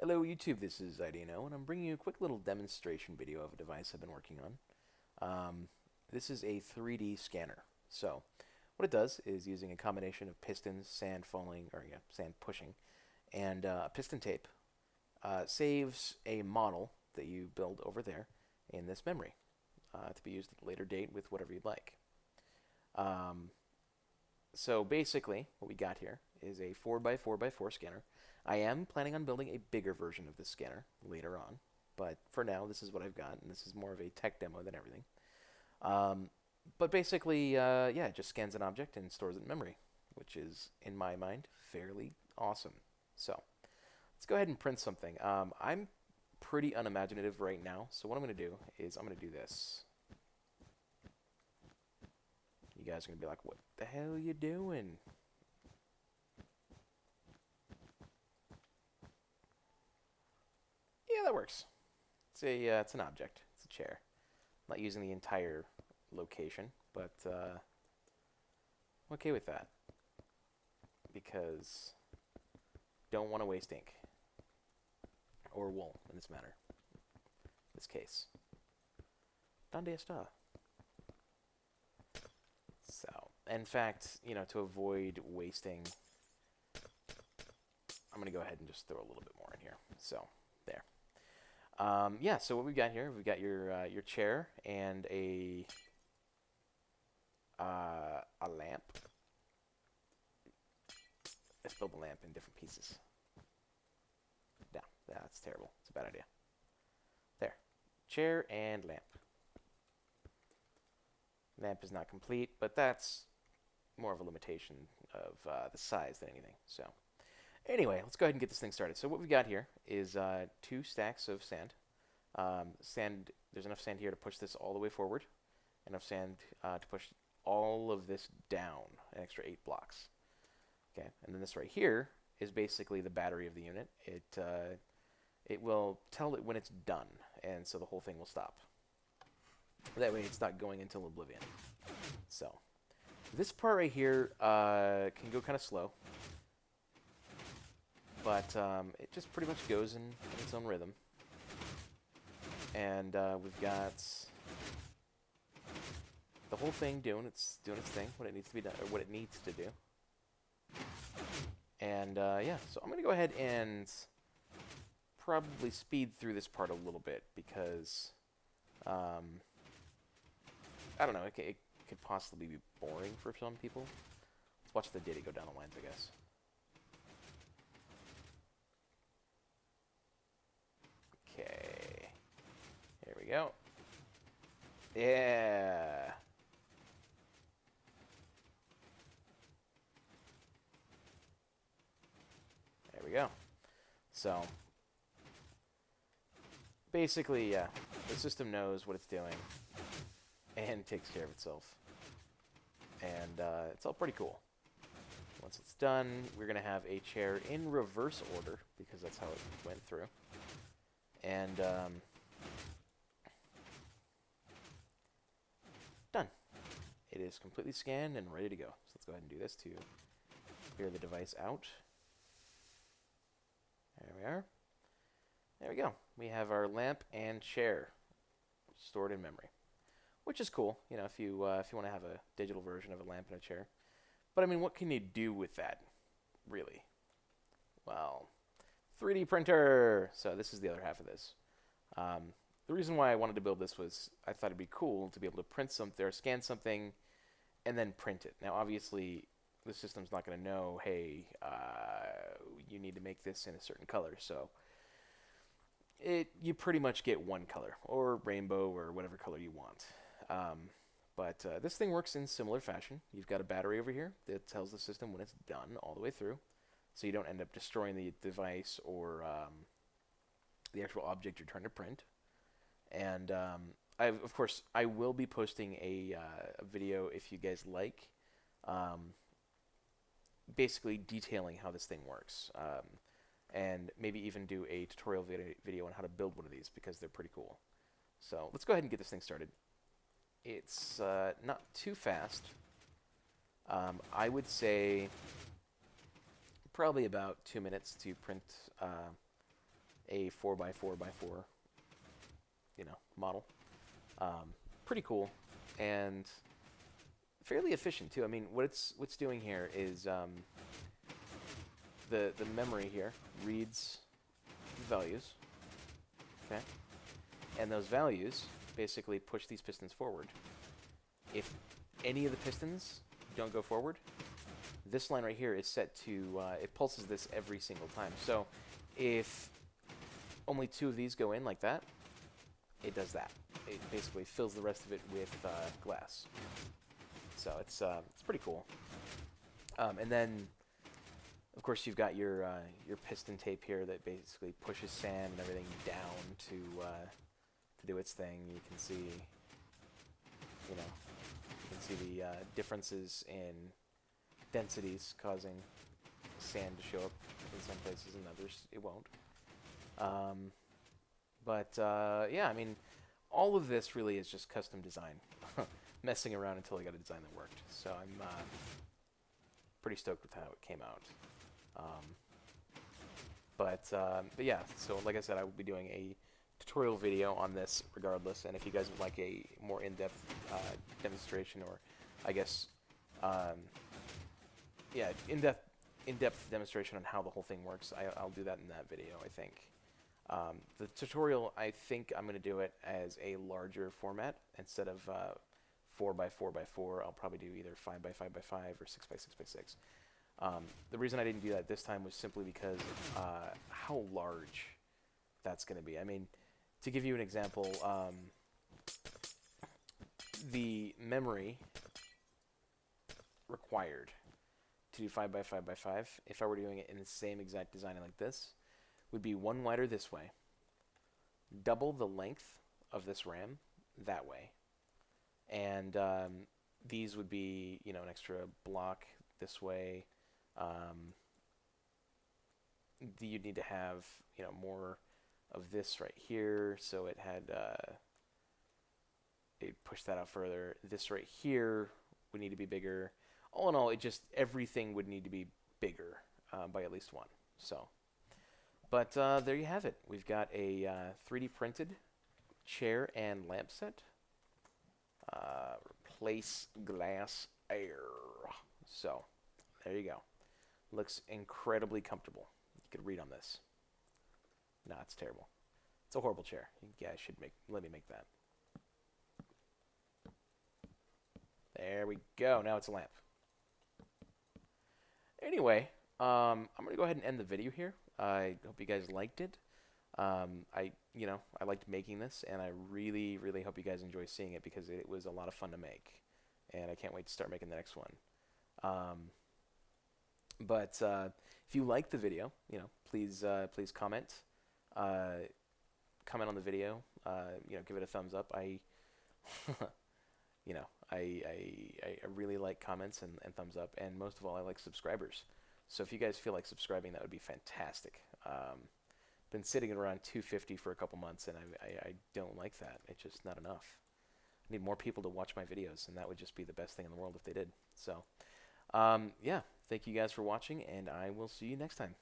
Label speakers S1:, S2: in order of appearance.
S1: Hello YouTube, this is iDeNoh, and I'm bringing you a quick little demonstration video of a device I've been working on. This is a 3D scanner. So, what it does is using a combination of pistons, sand falling, or sand pushing, and piston tape, saves a model that you build over there in this memory to be used at a later date with whatever you'd like. So basically, what we got here is a 4x4x4 scanner. I am planning on building a bigger version of this scanner later on, but for now, this is what I've got, and this is more of a tech demo than everything. But basically, yeah, it just scans an object and stores it in memory, which is, in my mind, fairly awesome. So, let's go ahead and print something. I'm pretty unimaginative right now, so what I'm going to do is I'm going to do this. You guys are going to be like, what the hell are you doing? Yeah, that works. It's an object. It's a chair. I'm not using the entire location, but I'm okay with that because don't want to waste ink or wool in this matter. In this case, ¿Dónde está? So, in fact, to avoid wasting, I'm going to go ahead and just throw a little bit more in here. So, there. Yeah, so what we've got here, we've got your chair and a lamp. Let's build the lamp in different pieces. No, that's terrible. It's a bad idea. There. Chair and lamp. Lamp is not complete, but that's more of a limitation of the size than anything. So, anyway, let's go ahead and get this thing started. So what we've got here is 2 stacks of sand. There's enough sand here to push this all the way forward. Enough sand to push all of this down, an extra 8 blocks. Okay, and then this right here is basically the battery of the unit. It will tell it when it's done, and so the whole thing will stop. That way it's not going until oblivion. So, this part right here can go kind of slow, but it just pretty much goes in its own rhythm. And we've got the whole thing doing its thing, what it needs to be done, or what it needs to do. And yeah, so I'm gonna go ahead and probably speed through this part a little bit because I don't know, it could possibly be boring for some people. Let's watch the diddy go down the lines, I guess. Okay. Here we go. Yeah. There we go. So, basically, yeah, the system knows what it's doing and takes care of itself. And it's all pretty cool. Once it's done, we're going to have a chair in reverse order because that's how it went through. And done. It is completely scanned and ready to go. So let's go ahead and do this to clear the device out. There we are. There we go. We have our lamp and chair stored in memory, which is cool. If you want to have a digital version of a lamp and a chair. But I mean, what can you do with that, really? Well, 3D printer. So this is the other half of this. The reason why I wanted to build this was I thought it'd be cool to be able to print something or scan something and then print it. Now, obviously, the system's not going to know, hey, you need to make this in a certain color. So you pretty much get one color, or rainbow, or whatever color you want. But this thing works in similar fashion. You've got a battery over here that tells the system when it's done all the way through, so you don't end up destroying the device or the actual object you're trying to print. And of course, I will be posting a video if you guys like, basically detailing how this thing works, and maybe even do a tutorial video on how to build one of these because they're pretty cool. So let's go ahead and get this thing started. It's not too fast. I would say probably about 2 minutes to print a 4x4x4, model. Pretty cool, and fairly efficient too. I mean, what's doing here is the memory here reads values, okay, and those values basically push these pistons forward. If any of the pistons don't go forward, this line right here is set to it pulses this every single time. So if only 2 of these go in like that, it does that. It basically fills the rest of it with glass. So it's pretty cool. And then, of course, you've got your piston tape here that basically pushes sand and everything down to do its thing. You can see, the differences in densities causing sand to show up in some places and others it won't. Yeah, I mean, all of this really is just custom design. Messing around until I got a design that worked. So I'm pretty stoked with how it came out. But yeah, so like I said, I will be doing a tutorial video on this regardless, and if you guys would like a more in-depth demonstration, or I guess, yeah, in-depth demonstration on how the whole thing works, I'll do that in that video, I think. The tutorial, I think I'm going to do it as a larger format instead of 4x4x4. I'll probably do either 5x5x5 or 6x6x6. The reason I didn't do that this time was simply because how large that's going to be. I mean, to give you an example, the memory required to do 5x5x5, if I were doing it in the same exact design like this, would be 1 wider this way, double the length of this RAM that way, and these would be, an extra block this way. You'd need to have, more of this right here, so it had, it pushed that out further. This right here would need to be bigger. All in all, everything would need to be bigger by at least 1. So, but there you have it. We've got a 3D printed chair and lamp set. Replace glass air. So, there you go. Looks incredibly comfortable. You could read on this. Nah, it's terrible. It's a horrible chair. You guys should let me make that. There we go. Now it's a lamp. Anyway, I'm going to go ahead and end the video here. I hope you guys liked it. I liked making this, and I really, really hope you guys enjoy seeing it because it was a lot of fun to make, and I can't wait to start making the next one. But if you liked the video, please comment. Comment on the video. Give it a thumbs up. I really like comments and thumbs up, and most of all, I like subscribers. So if you guys feel like subscribing, that would be fantastic. Been sitting at around 250 for a couple months, and I don't like that. It's just not enough. I need more people to watch my videos, and that would just be the best thing in the world if they did. So, yeah, thank you guys for watching, and I will see you next time.